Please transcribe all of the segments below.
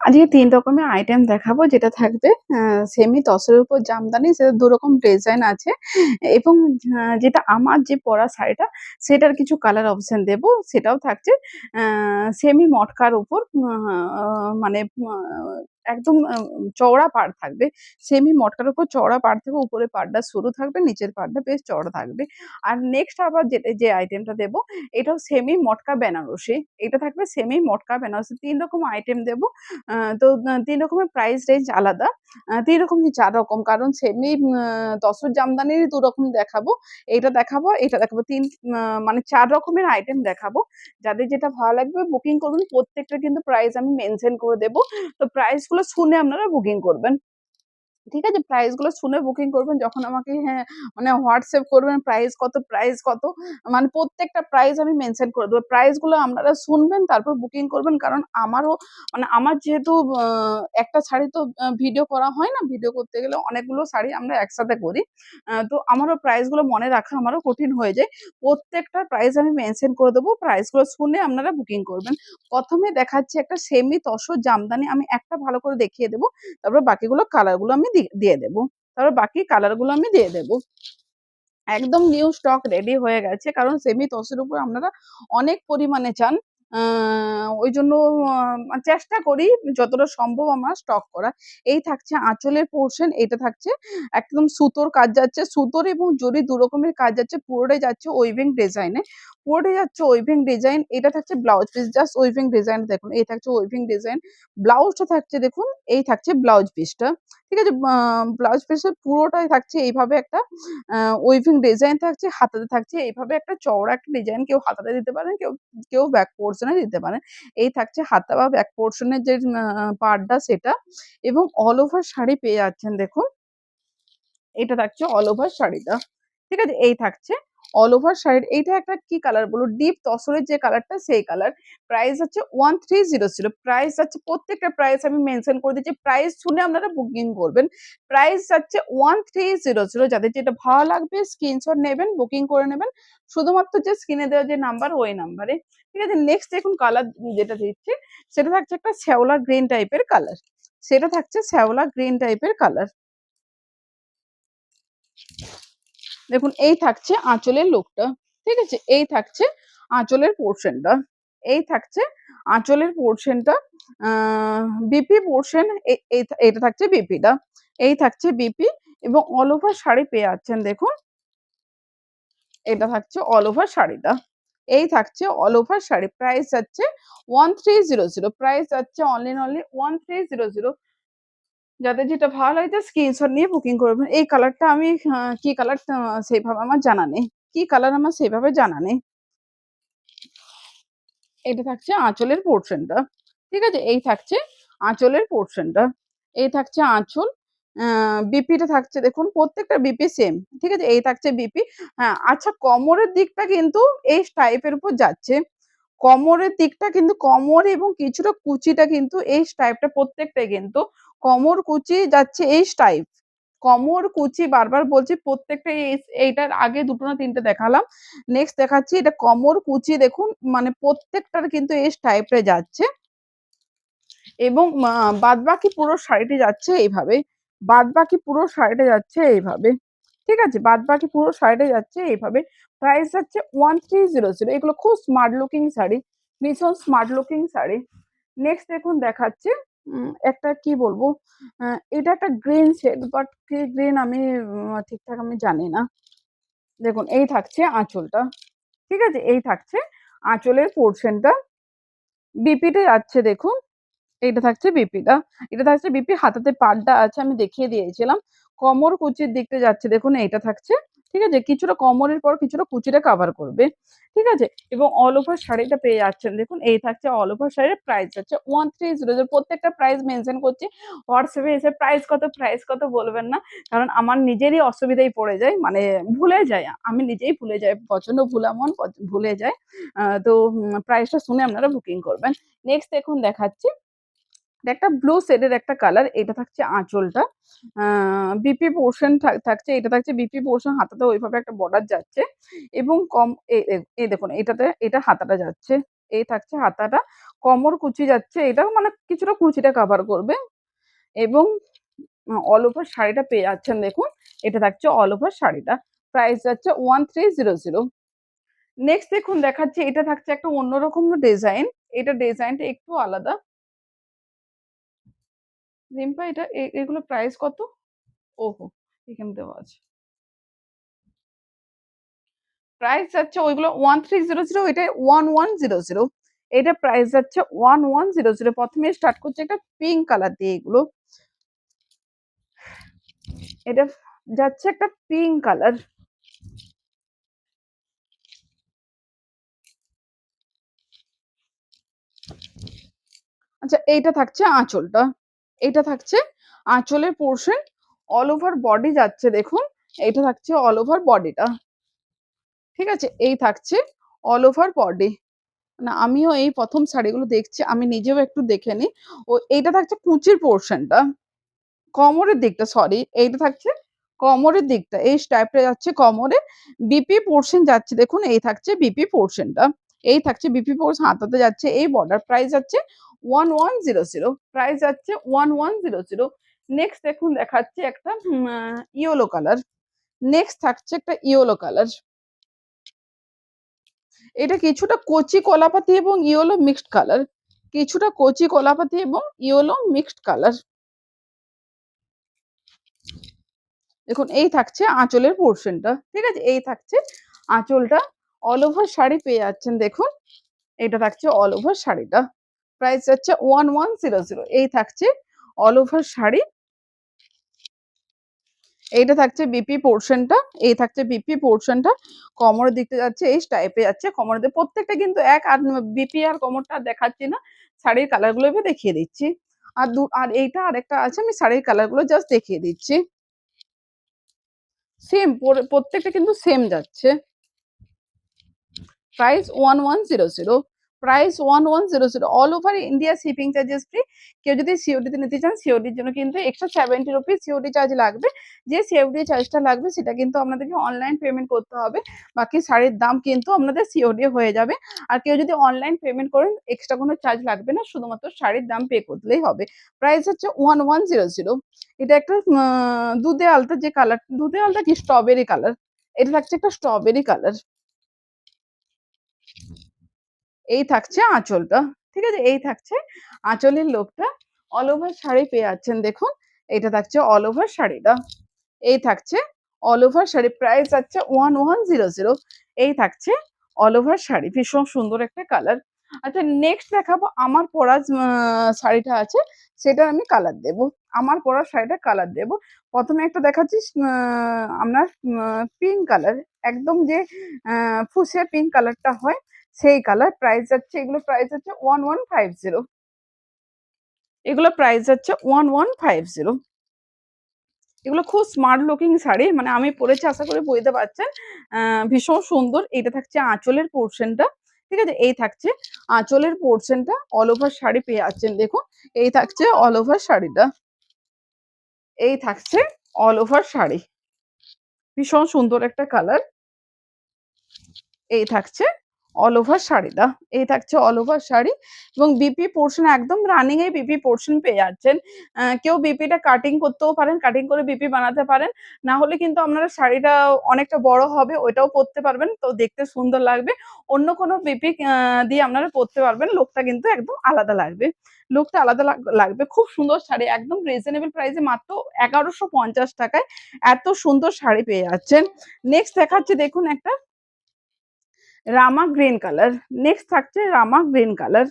আজকে ৩ রকমের আইটেম দেখাবো যেটা থাকবে সেমি তসরের উপর জামদানি সেটা ২ রকম ডিজাইন আছে এবং যেটা আমার যে পরা শাড়িটা সেটার কিছু কালার অপশন দেবো। সেটাও থাকছে আ সেমি মটকার উপর মানে একদম চওড়া পাড় থাকবে। সেমি মটকার উপর চওড়া পাড় থাকবে, উপরের পাড়টা সরু থাকবে, নিচের পাড়টা বেশ চওড়া থাকবে। আর নেক্সট আবার যে আইটেমটা দেবো এটাও সেমি মটকা বেনারসি। এটা থাকবে সেমি মটকা বেনারসি। ৩ রকম আইটেম দেবো। আ তো ৩ রকমের প্রাইস রেঞ্জ আলাদা। ৩ রকম কি ৪ রকম। কারণ সেমনি তসর জামদানিরই ২ রকম দেখাবো। এইটা দেখাবো, এটা দেখাবো। মানে ৪ রকমের আইটেম দেখাবো। যাদের যেটা ভালো লাগবে বুকিং করবেন। প্রত্যেকটার কিন্তু প্রাইস আমি মেনশন করে দেব। তো প্রাইস গুলো শুনে আপনারা বুকিং করবেন। ঠিক আছে? প্রাইস গুলো শুনে বুকিং করবেন। যখন আমাকে মানে WhatsApp করবেন প্রাইস কত? মানে প্রত্যেকটা প্রাইস আমি মেনশন করে দেব। প্রাইস গুলো আপনারা শুনবেন তারপর বুকিং করবেন। কারণ আমারও মানে আমার যেহেতু একটা শাড়ি তো ভিডিও করা হয় না। ভিডিও করতে গেলে অনেকগুলো শাড়ি আমরা একসাথে করি। তো আমারও প্রাইস গুলো মনে রাখা আমারও কঠিন হয়ে যায়। প্রত্যেকটার প্রাইস আমি মেনশন করে দেব। প্রাইস গুলো শুনে আপনারা বুকিং করবেন। ১ম এ দেখাচ্ছি একটা সেমি তসর জামদানি। আমি একটা ভালো করে দেখিয়ে দেব। তারপর বাকিগুলো কালার গুলো আমি দিয়ে দেব। তারপর বাকি কালার গুলো আমি দিয়ে দেব। একদম নিউ স্টক রেডি হয়ে গেছে। কারণ সেমি টসের উপর আপনারা অনেক পরিমাণে চান। আ ওইজন্য চেষ্টা করি যতটা সম্ভব আমার স্টক করার। এই থাকছে আঁচলের পোরশন, এটা থাকছে একদম সুতোর কাজ যাচ্ছে। সুতোর এবং জরি ২ রকমের কাজ যাচ্ছে। পুরোটাই যাচ্ছে ওয়েভিং ডিজাইনে। পুরোটাই যাচ্ছে ওয়েভিং ডিজাইন। এটা থাকছে blouse piece. Just waving design দেখুন। এই থাকছে ওয়েভিং ডিজাইন। ব্লাউজটা থাকছে দেখুন, এই থাকছে ব্লাউজ পিসটা। ঠিক আছে? ব্লাউজ পিসের পুরোটাই থাকছে এইভাবে একটা ওয়েভিং ডিজাইন থাকছে, হাতাতে থাকছে এইভাবে একটা চওড়া একটা ডিজাইন। কেউ হাতাতে দিতে পারেন, কেউ ব্যাক পোরশন এ দিতে পারেন। এই থাকছে হাতা বা ব্যাক পোরশন এর যে পার্টটা সেটা এবং অল ওভার শাড়ি পেয়ে যাচ্ছেন দেখুন। এটা থাকছে অল ওভার শাড়িটা। ঠিক আছে? এই থাকছে অল ওভার শাড়ির এইটা একটা কি কালার বলুন? ডিপ তসরের যে কালারটা সেই কালার। প্রাইস হচ্ছে 1300 প্রাইস যাচ্ছে প্রত্যেকটা প্রাইস আমি মেনশন করে দিচ্ছি। প্রাইস শুনে আপনারা বুকিং করবেন। প্রাইস যাচ্ছে 1300 যাদের যেটা ভালো লাগবে স্ক্রিনশট নেবেন, বুকিং করে নেবেন। শুধুমাত্র যে স্ক্রিনে দেওয়া যে নাম্বার ওই নাম্বারে। ঠিক আছে? নেক্সট দেখুন কালার যেটা দিচ্ছি সেটা থাকছে একটা শ্যাওলা গ্রিন টাইপের কালার। সেটা থাকছে শ্যাওলা গ্রিন টাইপের কালার। দেখুন এই থাকছে আঁচলের লুকটা। ঠিক আছে? এই থাকছে আঁচলের পোরশনটা। এই থাকছে আঁচলের পোরশনটা। আ বিপি পোরশন এটা থাকছে বিপিটা। এই থাকছে বিপি এবং অল ওভার শাড়ি পেয়ে যাচ্ছেন দেখুন। এটা থাকছে অল ওভার শাড়িটা। এই থাকছে অল ওভার শাড়ি। প্রাইস যাচ্ছে 1300 প্রাইস যাচ্ছে অনলি এন্ড অনলি 1300 যাদের যেটা ভালো লাগছে স্ক্রিনশট নিয়ে বুকিং করবেন। এই কালারটা আমি কি কালার সেভাবে আমার জানা নেই। কি কালার আমার সেভাবে জানা নেই। এটা থাকছে আঁচলের পোরশনটা। ঠিক আছে? এই থাকছে আঁচলের পোরশনটা। এই থাকছে আঁচল। আ বিপিটা থাকছে দেখুন প্রত্যেকটা বিপি সেম। ঠিক আছে? এই থাকছে বিপি। হ্যাঁ, আচ্ছা কোমরের দিকটা কিন্তু এই টাইপের উপর যাচ্ছে। কোমরের দিকটা কিন্তু কোমর এবং কিছুটা কুচিটা কিন্তু এই টাইপটা প্রত্যেকটাই কিন্তু কোমর কুচি যাচ্ছে এই টাইপ। কোমর কুচি বারবার বলছি প্রত্যেকটা এইটার আগে ২ টো না ৩ টে দেখালাম। নেক্সট দেখাচ্ছি এটা কোমর কুচি দেখুন মানে প্রত্যেকটার কিন্তু এই টাইপটা যাচ্ছে এবং বাদবাকি পুরো শাড়িটি যাচ্ছে এইভাবে। বাদবাকি পুরো শাড়িটা যাচ্ছে এইভাবে। ঠিক আছে? বাদবাকি পুরো শাড়িটা যাচ্ছে এইভাবে। প্রাইস যাচ্ছে 1300 এগুলো খুব স্মার্ট লুকিং শাড়ি। ভীষণ স্মার্ট লুকিং শাড়ি। নেক্সট দেখুন দেখাচ্ছি একটা কি বলবো? আ এটা একটা গ্রিন শেড বাট কি গ্রিন আমি ঠিকঠাক আমি জানি না। দেখুন এই থাকছে আঁচলটা। ঠিক আছে? এই থাকছে আঁচলের পোরশনটা। বিপিটা যাচ্ছে দেখুন। এইটা থাকছে বিপিটা। এটা থাকছে বিপি হাতাতে পাড়টা আছে আমি দেখিয়ে দিয়েছিলাম। কোমর কুচির দিকটা যাচ্ছে দেখুন এইটা থাকছে। ঠিক আছে? কিছুটা কোমরের পর কিছুটা কুচিটা কভার করবে। ঠিক আছে? এবং অল ওভার শাড়িটা পেয়ে যাচ্ছেন দেখুন এই থাকছে অল ওভার শাড়ির প্রাইস যাচ্ছে 1300 প্রত্যেকটা প্রাইস মেনশন করছি। WhatsApp এ এসে প্রাইস কত বলবেন না। কারণ আমার নিজেরই অসুবিধায় পড়ে যায়। মানে ভুলে যাই। আমি নিজেই ভুলে যাই। প্রচন্ড ভুলা মন ভুলে যায়। তো প্রাইসটা শুনে আপনারা বুকিং করবেন। নেক্সট দেখুন দেখাচ্ছি। এটা একটা ব্লু শেডের একটা কালার। এটা থাকছে আঁচলটা। আ বিপি পোরশন থাকছে। এটা থাকছে বিপি পোরশন হাতাতে ওইভাবে একটা বর্ডার যাচ্ছে এবং কম এই দেখুন এটা হাতাটা যাচ্ছে। এই থাকছে হাতাটা, কোমর কুচি যাচ্ছে, এটাও মানে কিছুটা কুচিটা কভার করবে এবং অল ওভার শাড়িটা পেয়ে যাচ্ছেন দেখুন। এটা থাকছে অল ওভার শাড়িটা, প্রাইস যাচ্ছে 1300। নেক্সট দেখুন দেখাচ্ছি, এটা থাকছে একটা অন্যরকম ডিজাইন। এটা ডিজাইনটা একটু আলাদা। রিম্পা এটা এগুলো প্রাইস কত? ওহো, এখানে দেওয়া আছে। প্রাইস যাচ্ছে ওইগুলো 1300, এটা 1100। এটা প্রাইস যাচ্ছে 1100। প্রথমে স্টার্ট করছে একটা পিঙ্ক কালার দিয়ে, এগুলো এটা যাচ্ছে একটা পিঙ্ক কালার। আচ্ছা, এইটা থাকছে আঁচলটা। এটা থাকছে আঁচলের পোর্শন, অল ওভার বডি যাচ্ছে দেখুন। এইটা থাকছে অল ওভার বডিটা, ঠিক আছে? এই থাকছে অল ওভার বডি। না, আমিও এই প্রথম শাড়িগুলো দেখছি, আমি নিজেও একটু দেখে নিই। ও এইটা থাকছে কুচির পোর্শনটা, কোমরের দিকটা, সরি, এইটা থাকছে কোমরের দিকটা। এই স্টাইপটা যাচ্ছে কোমরে, বিপি পোর্শন যাচ্ছে দেখুন, এই থাকছে বিপি পোর্শনটা। এই থাকছে বিপি পোর্শন, হাতাতে যাচ্ছে এই বর্ডার। প্রাইস যাচ্ছে 1100, প্রাইস যাচ্ছে 1100। নেক্সট দেখুন দেখাচ্ছি একটা ইয়েলো কালার। নেক্সট থাকছে একটা ইয়েলো কালার। এটা কিছুটা কচি কলাপাতি এবং ইয়েলো মিক্সড কালার, কিছুটা কচি কলাপাতি এবং ইয়েলো মিক্সড কালার। দেখুন এই থাকছে আঁচলের পোর্শনটা, ঠিক আছে? এই থাকছে আঁচলটা, অল ওভার শাড়ি পেয়ে যাচ্ছেন দেখুন। এটা থাকছে অল ওভার শাড়িটা, প্রাইস যাচ্ছে 1100। এই থাকছে অল ওভার শাড়ি। এইটা থাকছে বিপি পোর্শনটা, এই থাকছে বিপি পোর্শনটা, কোমরের দিকতে যাচ্ছে এই টাইপে যাচ্ছে কোমরের দিকে। প্রত্যেকটা কিন্তু এক, আর বিপি আর কোমরটা আর দেখাচ্ছি না, শাড়ির কালার গুলো এবার দেখিয়ে দিচ্ছি। আর এইটা আরেকটা আছে, আমি শাড়ির কালার গুলো জাস্ট দেখিয়ে দিচ্ছি। সেম, প্রত্যেকটা কিন্তু সেম যাচ্ছে। Price 1100, price 1100, all over India shipping charges free. কেউ যদি সিওডি তে নিতে চান, সিওডির জন্য কিন্তু এক্সট্রা 70 রুপিস সিওডি চার্জ লাগবে। যে সিওডি চার্জটা লাগবে সেটা কিন্তু আপনাদেরকে অনলাইন পেমেন্ট করতে হবে, বাকি শাড়ির দাম কিন্তু আপনাদের সিওডি হয়ে যাবে। আর কেউ যদি অনলাইন পেমেন্ট করেন, এক্সট্রা কোনো চার্জ লাগবে না, শুধুমাত্র শাড়ির দাম পে করলেই হবে। প্রাইস হচ্ছে 1100। এটা একটা দুধে আলতা, যে কালার, দুধে আলতা কি স্ট্রবেরি কালার, এটা থাকছে একটা স্ট্রবেরি কালার। এই থাকছে আঁচলটা, ঠিক আছে? এই থাকছে আঁচলের লোকটা, অল ওভার শাড়ি পেয়ে যাচ্ছেন দেখুন। এটা থাকছে অল ওভার শাড়িটা, এই থাকছে অল ওভার শাড়ি, প্রাইস যাচ্ছে 1100। এই থাকছে অল ওভার শাড়ি, ভীষণ সুন্দর একটা কালার। আচ্ছা, নেক্সট দেখাবো আমার পরা শাড়িটা আছে, সেটার আমি কালার দেব। আমার পরা শাড়িটা কালার দেব। প্রথমে একটা দেখাচ্ছি আপনার পিঙ্ক কালার, একদম যে ফুসিয়া পিঙ্ক কালারটা হয় সেই কালার। প্রাইস যাচ্ছে, এগুলো প্রাইস যাচ্ছে 1150। এগুলো প্রাইস যাচ্ছে 1150। এগুলো খুব স্মার্ট লুকিং শাড়ি, মানে আমি পরেছি, আশা করি বুঝতে পারছেন। ভীষণ সুন্দর। এটা থাকছে আঁচলের পোর্শনটা, ঠিক আছে? এই থাকছে আঁচলের পোর্শনটা, অল ওভার শাড়ি পেয়ে যাচ্ছেন দেখুন। এই থাকছে অল ওভার শাড়িটা, এই থাকছে অল ওভার শাড়ি, ভীষণ সুন্দর একটা কালার। এই থাকছে অল ওভার শাড়িটা, এই থাকছে অল ওভার শাড়ি এবং বিপি পোর্শন একদম রানিং এ বিপি পোর্শন পেয়ে যাচ্ছেন। কেউ বিপিটা কাটিং করতেও পারেন, কাটিং করে বিপি বানাতে পারেন। না হলে কিন্তু আপনারা শাড়িটা অনেকটা বড় হবে, ওইটাও পরতে পারবেন, তো দেখতে সুন্দর লাগবে। অন্য কোনো বিপি দিয়ে আপনারা পরতে পারবেন, লুকটা কিন্তু একদম আলাদা লাগবে। লুকটা আলাদা লাগবে। খুব সুন্দর শাড়ি, একদম রিজনেবল প্রাইসে, মাত্র 1150 টাকায় এত সুন্দর শাড়ি পেয়ে যাচ্ছেন। নেক্সট দেখাচ্ছি দেখুন একটা রামা গ্রিন কালার। নেক্সট থাকছে রামা গ্রিন কালার,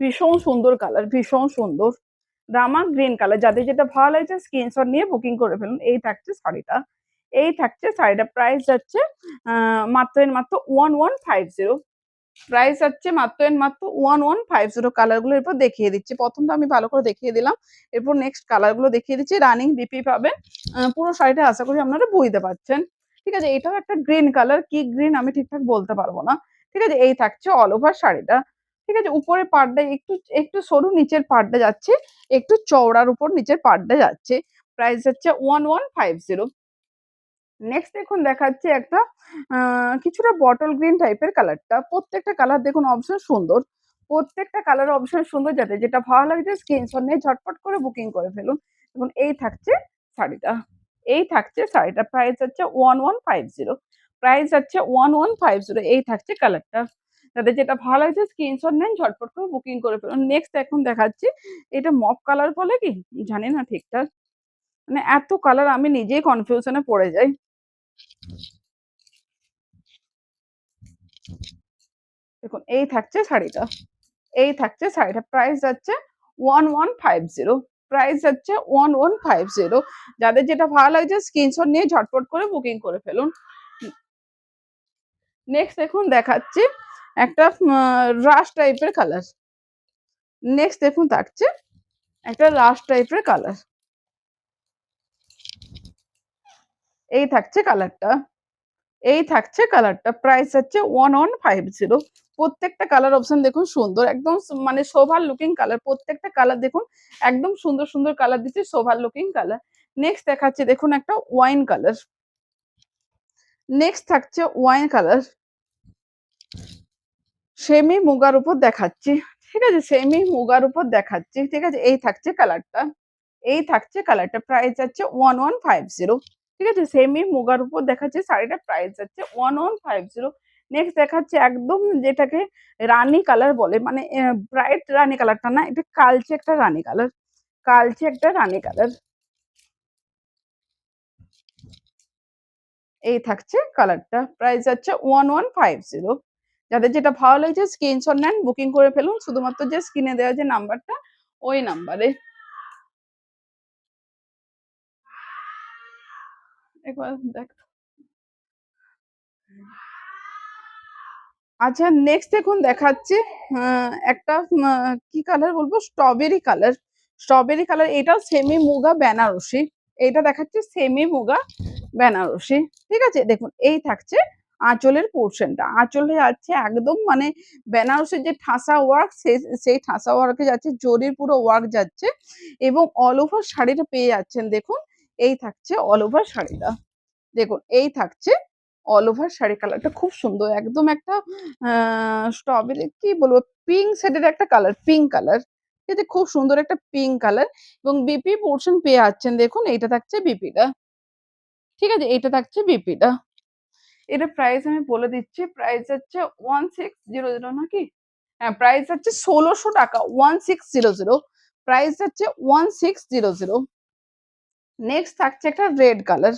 ভীষণ সুন্দর কালার, ভীষণ সুন্দর। রামা গ্রিন কালার, যাদের যেটা ভালো লাগছে স্ক্রিনশট নিয়ে বুকিং করে ফেলুন। এই থাকছে শাড়িটা, এই থাকছে শাড়িটা, প্রাইস যাচ্ছে মাত্র এর মাত্র 1150। প্রাইস যাচ্ছে মাত্র এর মাত্র 1150। কালারগুলো এরপর দেখিয়ে দিচ্ছি। প্রথমটা আমি ভালো করে দেখিয়ে দিলাম, এরপর নেক্সট কালারগুলো দেখিয়ে দিচ্ছি। রানিং বিপি পাবেন। পুরো শাড়িটা আশা করি আপনারা বুঝতে পারছেন, ঠিক আছে? এটাও একটা গ্রিন কালার, কি গ্রিন আমি ঠিকঠাক বলতে পারবো না, ঠিক আছে? এই থাকছে অল ওভার শাড়িটা, ঠিক আছে? উপরের পাড়টা একটু একটু সরু, নিচের পাড়টা যাচ্ছে একটু চওড়ার উপর, নিচের পাড়টা যাচ্ছে। প্রাইস যাচ্ছে 1150। নেক্সট দেখুন দেখাচ্ছি একটা কিছুটা বটল গ্রিন টাইপের কালারটা। প্রত্যেকটা কালার দেখুন অপশন সুন্দর। প্রত্যেকটা কালার অপশন সুন্দর, যাদের যেটা ভালো লাগছে স্ক্রিনশট নিয়ে ঝটপট করে বুকিং করে ফেলুন। দেখুন এই থাকছে শাড়িটা। এই থাকছে শাড়িটা। প্রাইস হচ্ছে 1150। প্রাইস হচ্ছে 1150। এই থাকছে কালারটা। যাদের যেটা ভালো লাগছে স্ক্রিনশট নেন, ঝটপট করে বুকিং করে ফেলুন। নেক্সট এখন দেখাচ্ছি, এটা মপ কালার বলে কি? জানি না ঠিকঠাক। মানে এত কালার আমি নিজেই কনফিউশন এ পড়ে যাই। দেখুন এই থাকছে শাড়িটা। এই থাকছে শাড়িটা। প্রাইস যাচ্ছে 1150। প্রাইস যাচ্ছে 1150। যাদের যেটা ভালো লাগছে স্ক্রিনশট নিয়ে ঝটপট করে বুকিং করে ফেলুন। নেক্সট দেখুন দেখাচ্ছি একটা রাশ টাইপের কালার। নেক্সট দেখুন থাকছে একটা রাশ টাইপের কালার। এই থাকছে কালারটা। এই থাকছে কালারটা। প্রাইস হচ্ছে 1150। প্রত্যেকটা কালার অপশন দেখুন সুন্দর। একদম মানে সোভার লুকিং কালার। প্রত্যেকটা কালার দেখুন একদম সুন্দর, সুন্দর কালার দিচ্ছে, সোভার লুকিং কালার। নেক্সট দেখাচ্ছি দেখুন একটা ওয়াইন কালার। নেক্সট থাকছে ওয়াইন কালার। সেমি মুগার উপর দেখাচ্ছি। ঠিক আছে? সেমি মুগার উপর দেখাচ্ছি। ঠিক আছে? এই থাকছে কালারটা। এই থাকছে কালারটা। প্রাইস যাচ্ছে 1150। ঠিক আছে? সেমি মুগার উপর দেখাচ্ছে শাড়িটার প্রাইস যাচ্ছে 1150। নেক্সট দেখাচ্ছে একদম যেটাকে রানী কালার বলে, মানে ব্রাইট রানী কালারটা না, এটা কালচে একটা রানী কালার। কালচে একটা রানী কালার। এই থাকছে কালারটা। প্রাইস যাচ্ছে 1150। যাদের যেটা ভালো লাগছে স্ক্রিনশট নেন, বুকিং করে ফেলুন শুধুমাত্র যে স্ক্রিনে দেওয়া যে নাম্বারটা, ওই নাম্বারে। একবার দেখ। আচ্ছা নেক্সট দেখুন দেখাচ্ছি একটা কি কালার বলবো, স্ট্রবেরি কালার। স্ট্রবেরি কালার, এটাও সেমি মুগা বেনারসি। এটা দেখাচ্ছে সেমি মুগা বেনারসি। ঠিক আছে? দেখুন এই থাকছে আঁচলের পোর্শনটা। আঁচলে যাচ্ছে একদম মানে বেনারসির যে ঠাসা ওয়ার্ক, সেই ঠাসা ওয়ার্কে যাচ্ছে, জরির পুরো ওয়ার্ক যাচ্ছে এবং অল ওভার শাড়িটা পেয়ে যাচ্ছেন। দেখুন এই থাকছে অল ওভার শাড়িটা। দেখুন এই থাকছে অল ওভার শাড়ি। কালারটা খুব সুন্দর। একদম একটা স্ট্রবেরি কি বলবো, পিঙ্ক শেডের একটা কালার, পিঙ্ক কালার। ঠিক আছে? খুব সুন্দর একটা পিঙ্ক কালার এবং বিপি পোর্শন পেয়ে যাচ্ছেন। দেখুন এইটা থাকছে বিপিটা। ঠিক আছে? এটা থাকছে বিপিটা। এটার প্রাইস আমি বলে দিচ্ছি। প্রাইস হচ্ছে 1600 নাকি? হ্যাঁ, প্রাইস হচ্ছে ১৬০০ টাকা। 1600। প্রাইস হচ্ছে 1600। নেক্সট থাকছে একটা রেড কালার।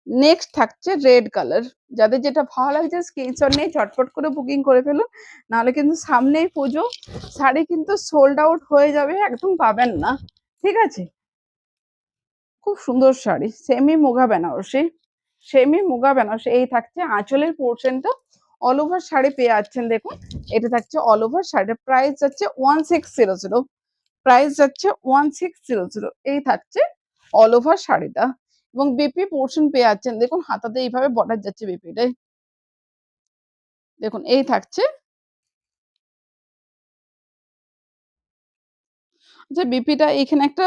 নেক্সট থাকছে রেড কালার। যাদের যেটা ভালো লাগছে স্ক্রিনশট নিয়ে চটপট করে বুকিং করে ফেলুন। নাহলে কিন্তু সামনেই পুজো, শাড়ি কিন্তু সোল্ড আউট হয়ে যাবে, একদম পাবেন না। ঠিক আছে? খুব সুন্দর শাড়ি। সেমি মুগা বেনারসি। সেমি মুগা বেনারসি। এই থাকছে আঁচলের পোর্শনটা। অল ওভার শাড়ি পেয়ে যাচ্ছেন। দেখুন এটা থাকছে অল ওভার শাড়ির প্রাইস যাচ্ছে 1600। প্রাইস যাচ্ছে 1600। এই থাকছে অল ওভার শাড়িটা এবং বিপি পোর্শন পেয়ে যাচ্ছেন। দেখুন হাতাতে এইভাবে বর্ডার যাচ্ছে বিপিটায়। দেখুন এই থাকছে। যে বিপিটা এখানে একটা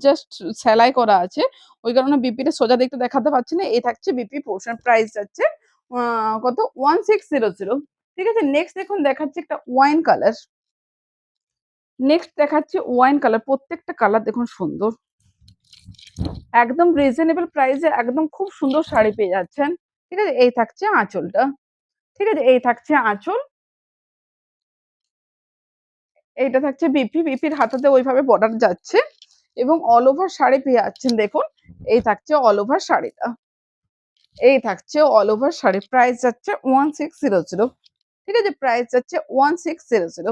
জাস্ট সেলাই করা আছে। ওই কারণে বিপিটা সোজা দেখতে দেখাতে পাচ্ছি না। এই থাকছে বিপি পোর্শন। প্রাইস যাচ্ছে কত? 1600। ঠিক আছে? নেক্সট দেখুন দেখাচ্ছি একটা ওয়াইন কালার। নেক্সট দেখাচ্ছি ওয়াইন কালার। প্রত্যেকটা কালার দেখুন সুন্দর। একদম রিজনেবল প্রাইস এ একদম খুব সুন্দর শাড়ি পেয়ে যাচ্ছেন। ঠিক আছে? এই থাকছে আঁচলটা। ঠিক আছে? এই থাকছে আঁচল। এইটা থাকছে বিপি। বিপির হাতাতে ওইভাবে বর্ডার যাচ্ছে এবং অল ওভার শাড়ি পেয়ে যাচ্ছেন। দেখুন এই থাকছে অল ওভার শাড়িটা। এই থাকছে অল ওভার শাড়ি। প্রাইস যাচ্ছে 1600। ঠিক আছে? প্রাইস যাচ্ছে 1600।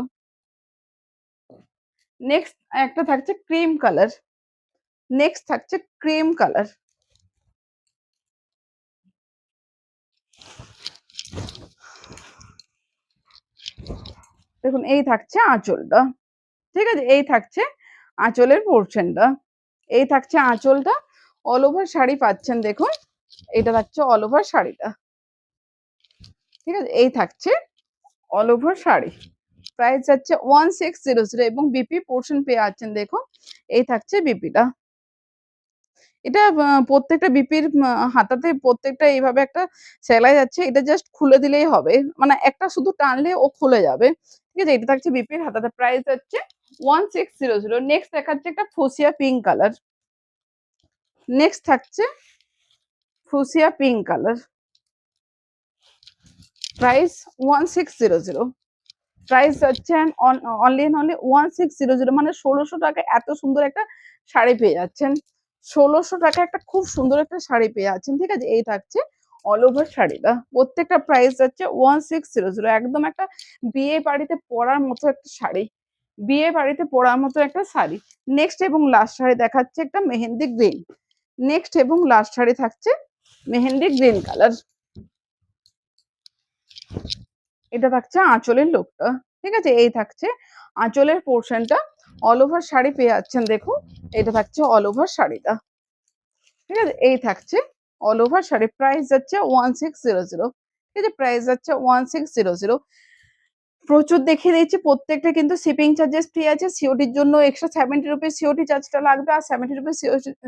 নেক্সট একটা থাকছে ক্রিম কালার। নেক্সট থাকছে ক্রিম কালার। দেখুন এই থাকছে আঁচলটা। ঠিক আছে? এই থাকছে আঁচলের পোর্শনটা। এই থাকছে আঁচলটা। অল ওভার শাড়ি পাচ্ছেন। দেখুন এটা থাকছে অল ওভার শাড়িটা। ঠিক আছে? এই থাকছে অল ওভার শাড়ি। প্রাইস যাচ্ছে 1600 এবং বিপি পোর্শন পেয়ে যাচ্ছেন। দেখুন এই থাকছে বিপিটা। এটা প্রত্যেকটা বিপির হাতাতে প্রত্যেকটা এইভাবে একটা সেলাই যাচ্ছে। এটা জাস্ট খুলে দিলেই হবে। মানে একটা শুধু টানলে ও খুলে যাবে। ঠিক আছে? এটা থাকছে বিপির হাতাতে। প্রাইস হচ্ছে 1600। নেক্সট দেখাচ্ছে একটা ফুসিয়া পিঙ্ক কালার। নেক্সট থাকছে fuchsia pink colour. Price 1600। Price হচ্ছে অনলি এন্ড অনলি 1600, মানে ১৬০০ টাকায় এত সুন্দর একটা শাড়ি পেয়ে যাচ্ছেন। ১৬০০ টাকায় একটা খুব সুন্দর একটা শাড়ি পেয়ে যাচ্ছেন। ঠিক আছে? এই থাকছে অল ওভার শাড়িটা। প্রত্যেকটা প্রাইস যাচ্ছে 1600। একদম একটা বিয়ে বাড়িতে পরার মতো একটা শাড়ি। বিয়ে বাড়িতে পরার মতো একটা শাড়ি। নেক্সট এবং লাস্ট শাড়ি দেখাচ্ছে একটা মেহেন্দি গ্রিন। নেক্সট এবং লাস্ট শাড়ি থাকছে মেহেন্দি গ্রিন কালার। এটা থাকছে আঁচলের লুকটা। ঠিক আছে? এই থাকছে আঁচলের পোরশনটা। অল ওভার শাড়ি পেয়ে যাচ্ছেন দেখুন। এটা থাকছে অল ওভার শাড়িটা। ঠিক আছে? এই থাকছে অল ওভার শাড়ি। প্রাইস যাচ্ছে 1600। ঠিক আছে? প্রাইস যাচ্ছে 1600। প্রচুর দেখিয়ে দিয়েছি। প্রত্যেকটা কিন্তু শিপিং চার্জেস ফ্রি আছে। সিওডির জন্য এক্সট্রা ₹70 সিওডি চার্জটা লাগবে। আর ₹70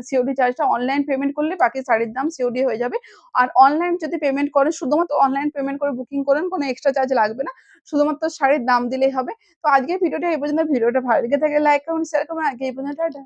সিওডি চার্জটা অনলাইন পেমেন্ট করলে বাকি শাড়ির দাম সিওডি হয়ে যাবে। আর অনলাইন যদি পেমেন্ট করেন, শুধুমাত্র অনলাইন পেমেন্ট করে বুকিং করেন, কোনো এক্সট্রা চার্জ লাগবে না। শুধুমাত্র শাড়ির দাম দিলেই হবে। তো আজকের ভিডিওটা এই পর্যন্ত। ভিডিওটা ভালো লেগে থাকলে লাইক করুন, শেয়ার করুন। আজকে এই পর্যন্ত। টাটা।